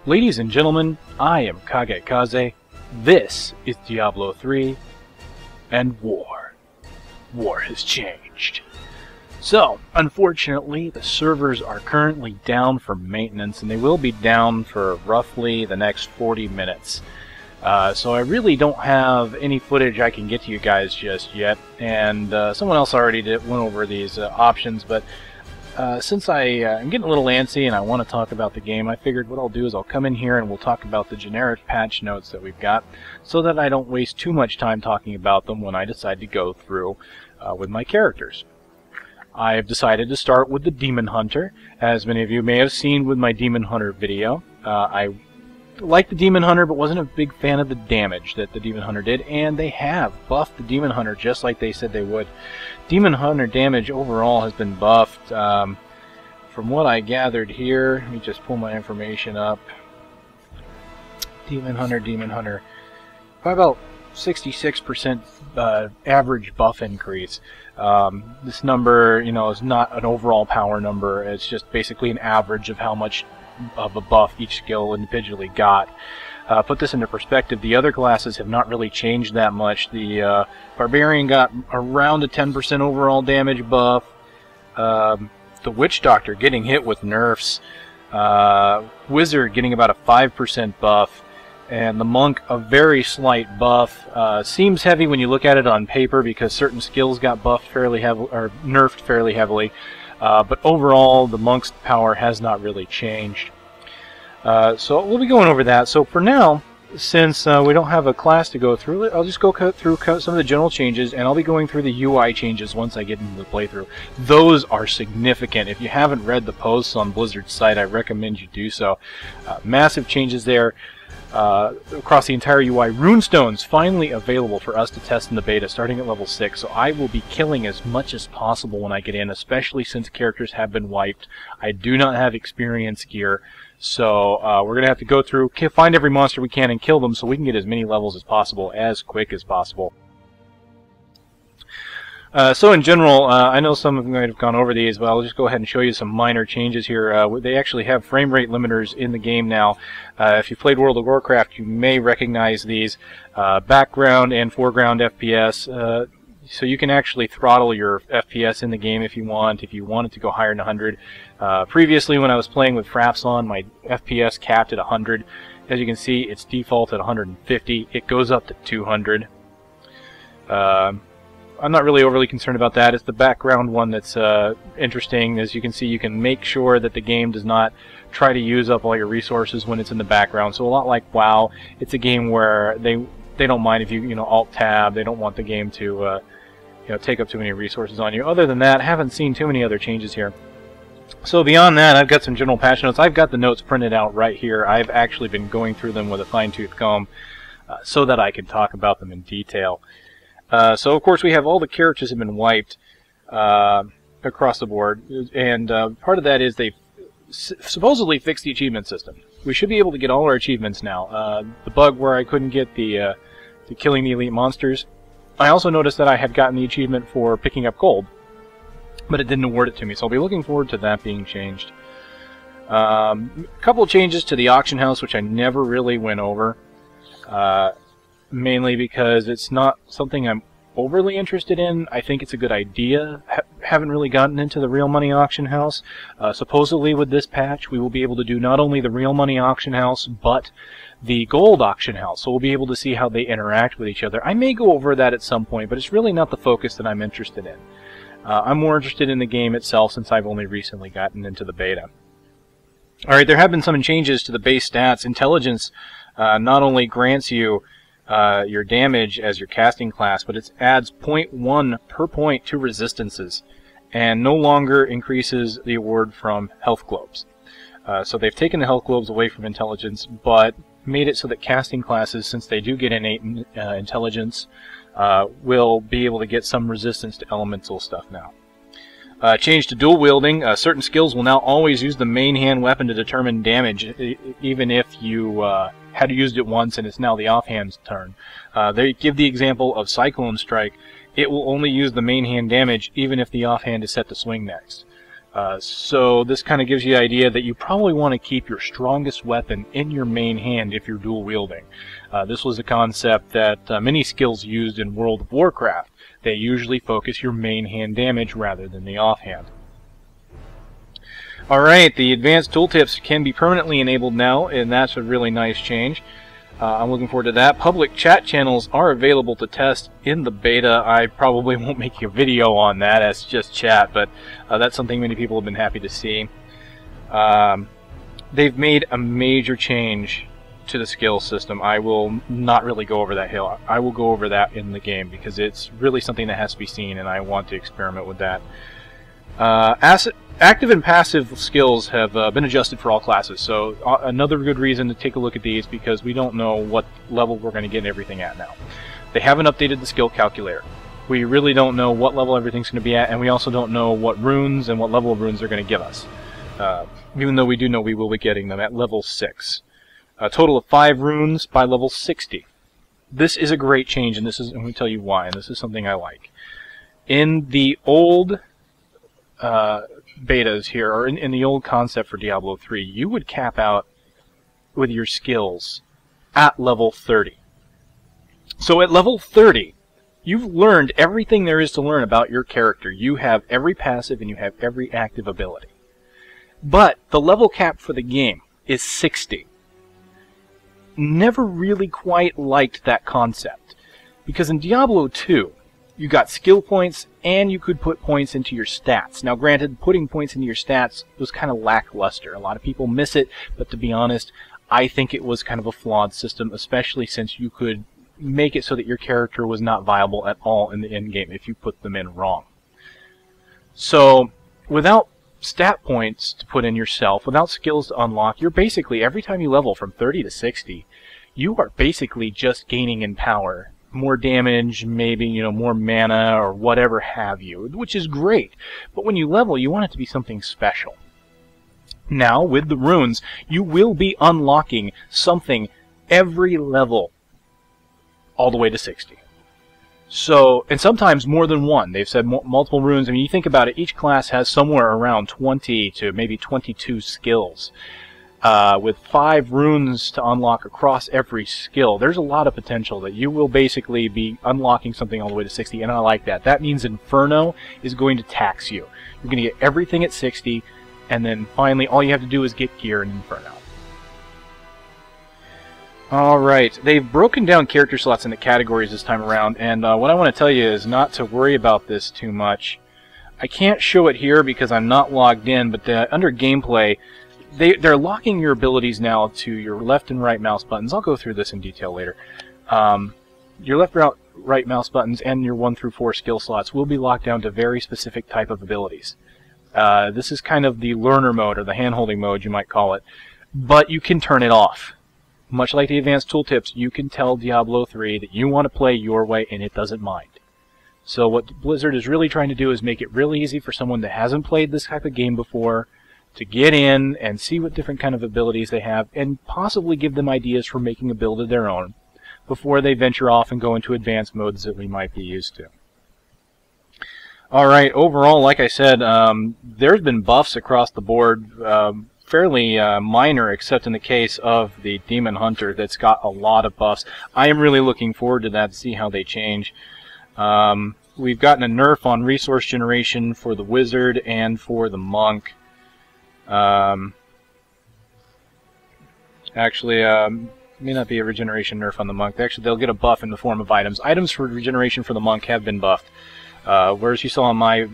Ladies and gentlemen, I am Kagekaze. This is Diablo 3, and war. War has changed. So, unfortunately, the servers are currently down for maintenance, and they will be down for roughly the next 40 minutes. So I really don't have any footage I can get to you guys just yet, and someone else already went over these options, but since I'm getting a little antsy and I want to talk about the game, I figured what I'll do is I'll come in here and we'll talk about the generic patch notes that we've got, so that I don't waste too much time talking about them when I decide to go through with my characters. I've decided to start with the Demon Hunter. As many of you may have seen with my Demon Hunter video, I liked the Demon Hunter but wasn't a big fan of the damage that the Demon Hunter did, and they have buffed the Demon Hunter just like they said they would. Demon Hunter damage overall has been buffed. From what I gathered here, let me just pull my information up. Demon Hunter, by about 66% average buff increase. This number, is not an overall power number. It's just basically an average of how much of a buff each skill individually got. Put this into perspective, the other classes have not really changed that much. The Barbarian got around a 10% overall damage buff. The Witch Doctor getting hit with nerfs. Wizard getting about a 5% buff. And the Monk a very slight buff. Seems heavy when you look at it on paper because certain skills got buffed fairly heavily, or nerfed fairly heavily. But overall, the Monk's power has not really changed. So we'll be going over that. So for now, since we don't have a class to go through, I'll just go through some of the general changes, and I'll be going through the UI changes once I get into the playthrough. Those are significant. If you haven't read the posts on Blizzard's site, I recommend you do so. Massive changes there. Across the entire UI. Runestones finally available for us to test in the beta starting at level 6, so I will be killing as much as possible when I get in, especially since characters have been wiped. I do not have experience gear, so we're going to have to go through, find every monster we can and kill them so we can get as many levels as possible, as quick as possible. So in general, I know some of you might have gone over these, but I'll just go ahead and show you some minor changes here. They actually have frame rate limiters in the game now. If you've played World of Warcraft, you may recognize these. Background and foreground FPS. So you can actually throttle your FPS in the game if you want it to go higher than 100. Previously, when I was playing with Fraps on, my FPS capped at 100. As you can see, it's default at 150. It goes up to 200. I'm not really overly concerned about that. It's the background one that's interesting. As you can see, you can make sure that the game does not try to use up all your resources when it's in the background. So a lot like WoW, it's a game where they don't mind if you Alt-Tab. They don't want the game to take up too many resources on you. Other than that, I haven't seen too many other changes here. So beyond that, I've got some general patch notes. I've got the notes printed out right here. I've actually been going through them with a fine-tooth comb so that I can talk about them in detail. So of course we have all the characters have been wiped across the board, and part of that is they've supposedly fixed the achievement system. We should be able to get all our achievements now. The bug where I couldn't get the killing the elite monsters, I also noticed that I had gotten the achievement for picking up gold, but it didn't award it to me, so I'll be looking forward to that being changed. A couple of changes to the auction house, which I never really went over. Mainly because it's not something I'm overly interested in. I think it's a good idea. Haven't really gotten into the real money auction house. Supposedly with this patch we will be able to do not only the real money auction house but the gold auction house, so we'll be able to see how they interact with each other. I may go over that at some point, but it's really not the focus that I'm interested in. I'm more interested in the game itself since I've only recently gotten into the beta. Alright, there have been some changes to the base stats. Intelligence not only grants you your damage as your casting class, but it adds 0.1 per point to resistances, and no longer increases the award from health globes. So they've taken the health globes away from intelligence, but made it so that casting classes, since they do get innate intelligence, will be able to get some resistance to elemental stuff now. Change to dual wielding. Certain skills will now always use the main hand weapon to determine damage, even if you had used it once and it's now the offhand's turn. They give the example of Cyclone Strike. It will only use the main hand damage even if the offhand is set to swing next. So this kind of gives you the idea that you probably want to keep your strongest weapon in your main hand if you're dual wielding. This was a concept that many skills used in World of Warcraft. They usually focus your main hand damage rather than the offhand. Alright, the advanced tooltips can be permanently enabled now, and that's a really nice change. I'm looking forward to that. Public chat channels are available to test in the beta. I probably won't make a video on that as just chat, but that's something many people have been happy to see. They've made a major change to the skill system. I will not really go over that hill. I will go over that in the game because it's really something that has to be seen, and I want to experiment with that. Active and passive skills have been adjusted for all classes, so another good reason to take a look at these because we don't know what level we're going to get everything at now. They haven't updated the skill calculator. We really don't know what level everything's going to be at, and we also don't know what runes and what level of runes they're going to give us. Even though we do know we will be getting them at level 6. A total of 5 runes by level 60. This is a great change, and I'm going to tell you why, and this is something I like. In the old betas here, or in the old concept for Diablo 3, you would cap out with your skills at level 30. So at level 30, you've learned everything there is to learn about your character. You have every passive and you have every active ability. But the level cap for the game is 60. Never really quite liked that concept, because in Diablo 2, you got skill points, and you could put points into your stats. Now granted, putting points into your stats was kind of lackluster. A lot of people miss it, but to be honest, I think it was kind of a flawed system, especially since you could make it so that your character was not viable at all in the end game if you put them in wrong. So, without stat points to put in yourself, without skills to unlock, you're basically, every time you level from 30 to 60, you are basically just gaining in power. More damage, maybe, more mana or whatever have you, which is great. But when you level, you want it to be something special. Now, with the runes, you will be unlocking something every level all the way to 60. So, and sometimes more than one. They've said multiple runes. I mean, you think about it, each class has somewhere around 20 to maybe 22 skills. With 5 runes to unlock across every skill, there's a lot of potential that you will basically be unlocking something all the way to 60, and I like that. That means Inferno is going to tax you. You're going to get everything at 60, and then finally all you have to do is get gear in Inferno. Alright, they've broken down character slots into categories this time around, and what I want to tell you is not to worry about this too much. I can't show it here because I'm not logged in, but under gameplay, they're locking your abilities now to your left and right mouse buttons. I'll go through this in detail later. Your left and right mouse buttons and your 1 through 4 skill slots will be locked down to very specific type of abilities. This is kind of the learner mode, or the hand-holding mode, you might call it. But you can turn it off. Much like the advanced tooltips, you can tell Diablo 3 that you want to play your way and it doesn't mind. So what Blizzard is really trying to do is make it really easy for someone that hasn't played this type of game before to get in and see what different kind of abilities they have, and possibly give them ideas for making a build of their own before they venture off and go into advanced modes that we might be used to. Alright, overall, like I said, there's been buffs across the board, fairly minor, except in the case of the Demon Hunter that's got a lot of buffs. I am really looking forward to that, to see how they change. We've gotten a nerf on resource generation for the Wizard and for the Monk. Actually, may not be a regeneration nerf on the Monk. Actually, they'll get a buff in the form of items. Items for regeneration for the Monk have been buffed. Whereas you saw on my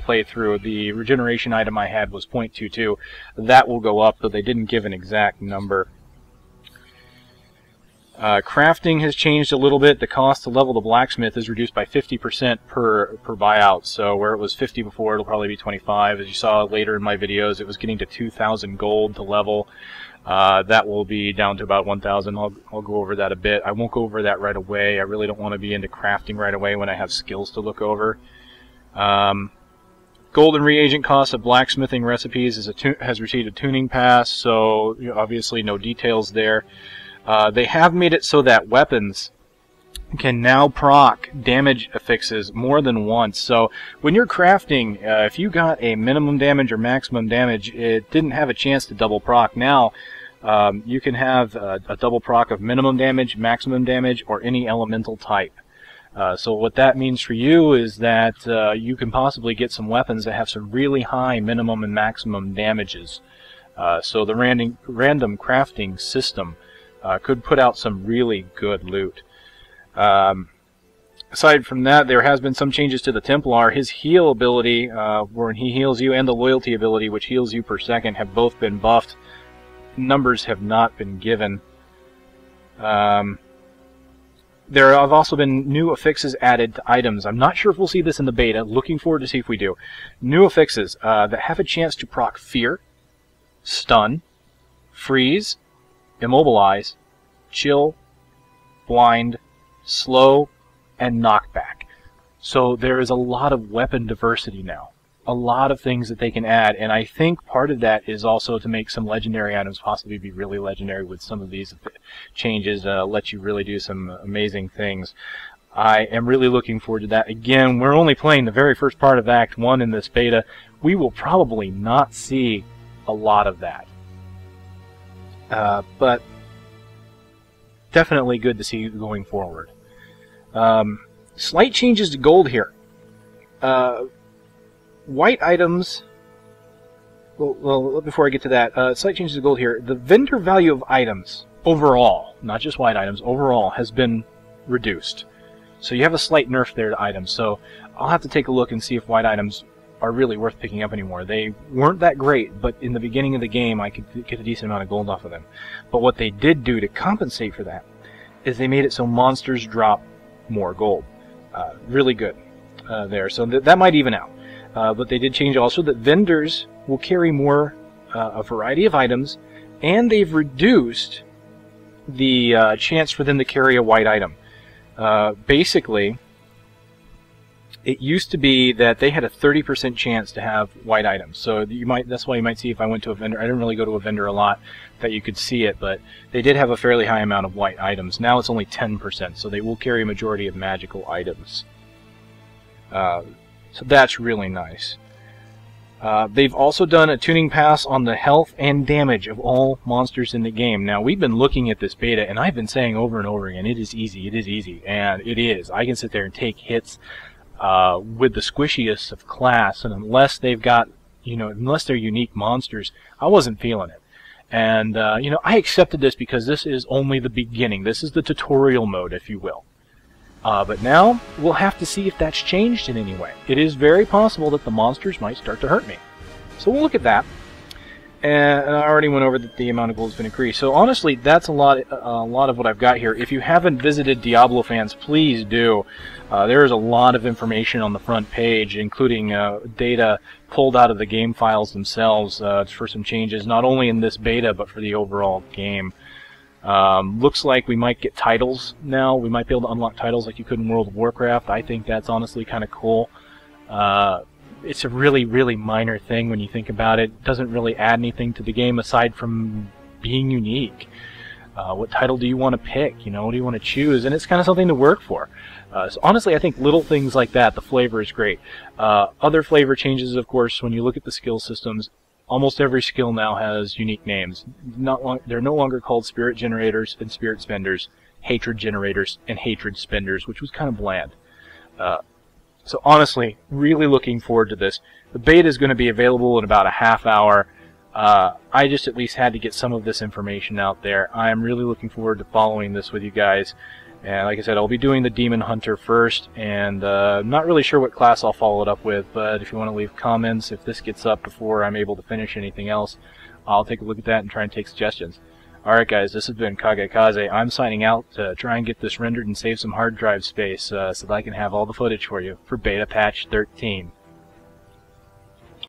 playthrough, the regeneration item I had was 0.22. That will go up, though they didn't give an exact number. Crafting has changed a little bit. The cost to level the blacksmith is reduced by 50% per buyout. So where it was 50 before, it'll probably be 25. As you saw later in my videos, it was getting to 2,000 gold to level. That will be down to about 1,000. I'll go over that a bit. I won't go over that right away. I really don't want to be into crafting right away when I have skills to look over. Gold and reagent costs of blacksmithing recipes has received a tuning pass, so obviously no details there. They have made it so that weapons can now proc damage affixes more than once. So when you're crafting, if you got a minimum damage or maximum damage, it didn't have a chance to double proc. Now you can have a double proc of minimum damage, maximum damage, or any elemental type. So what that means for you is that you can possibly get some weapons that have some really high minimum and maximum damages. So the random crafting system could put out some really good loot. Aside from that, there has been some changes to the Templar. His heal ability, where he heals you, and the loyalty ability, which heals you per second, have both been buffed. Numbers have not been given. There have also been new affixes added to items. I'm not sure if we'll see this in the beta. Looking forward to see if we do. New affixes that have a chance to proc Fear, Stun, Freeze, Immobilize, Chill, Blind, Slow, and Knockback. So there is a lot of weapon diversity now. A lot of things that they can add, and I think part of that is also to make some legendary items possibly be really legendary with some of these changes, let you really do some amazing things. I am really looking forward to that. Again, we're only playing the very first part of Act 1 in this beta. We will probably not see a lot of that. But definitely good to see going forward. Slight changes to gold here. White items, well, before I get to that, slight changes to gold here. The vendor value of items, overall, not just white items, overall, has been reduced. So you have a slight nerf there to items. So I'll have to take a look and see if white items are really worth picking up anymore. They weren't that great, but in the beginning of the game I could get a decent amount of gold off of them. But what they did do to compensate for that is they made it so monsters drop more gold. Really good there. So that might even out. But they did change also that vendors will carry more, a variety of items, and they've reduced the chance for them to carry a white item. Basically, it used to be that they had a 30% chance to have white items. So that's why you might see, if I went to a vendor, I didn't really go to a vendor a lot, that you could see it, but they did have a fairly high amount of white items. Now it's only 10%, so they will carry a majority of magical items. So that's really nice. They've also done a tuning pass on the health and damage of all monsters in the game. Now, we've been looking at this beta, and I've been saying over and over again, it is easy, and it is. I can sit there and take hits with the squishiest of class, and unless they've got, unless they're unique monsters, I wasn't feeling it. And, I accepted this because this is only the beginning. This is the tutorial mode, if you will. But now, we'll have to see if that's changed in any way. It is very possible that the monsters might start to hurt me. So we'll look at that. And I already went over that the amount of gold has been increased. So honestly, that's a lot of what I've got here. If you haven't visited Diablo fans, please do. There is a lot of information on the front page, including data pulled out of the game files themselves for some changes, not only in this beta, but for the overall game. Looks like we might get titles now. We might be able to unlock titles like you could in World of Warcraft. I think that's honestly kind of cool. It's a really, really minor thing when you think about it. It doesn't really add anything to the game aside from being unique. What title do you want to pick? What do you want to choose? And it's kind of something to work for. So honestly, I think little things like that, the flavor is great. Other flavor changes, of course, when you look at the skill systems. Almost every skill now has unique names. They're no longer called Spirit Generators and Spirit Spenders, Hatred Generators and Hatred Spenders, which was kind of bland. So honestly, really looking forward to this. The beta is going to be available in about a half hour. I just at least had to get some of this information out there. I am really looking forward to following this with you guys. And like I said, I'll be doing the Demon Hunter first, and not really sure what class I'll follow it up with, but if you want to leave comments, if this gets up before I'm able to finish anything else, I'll take a look at that and try and take suggestions. Alright guys, this has been Kagekaze. I'm signing out to try and get this rendered and save some hard drive space so that I can have all the footage for you for Beta Patch 13.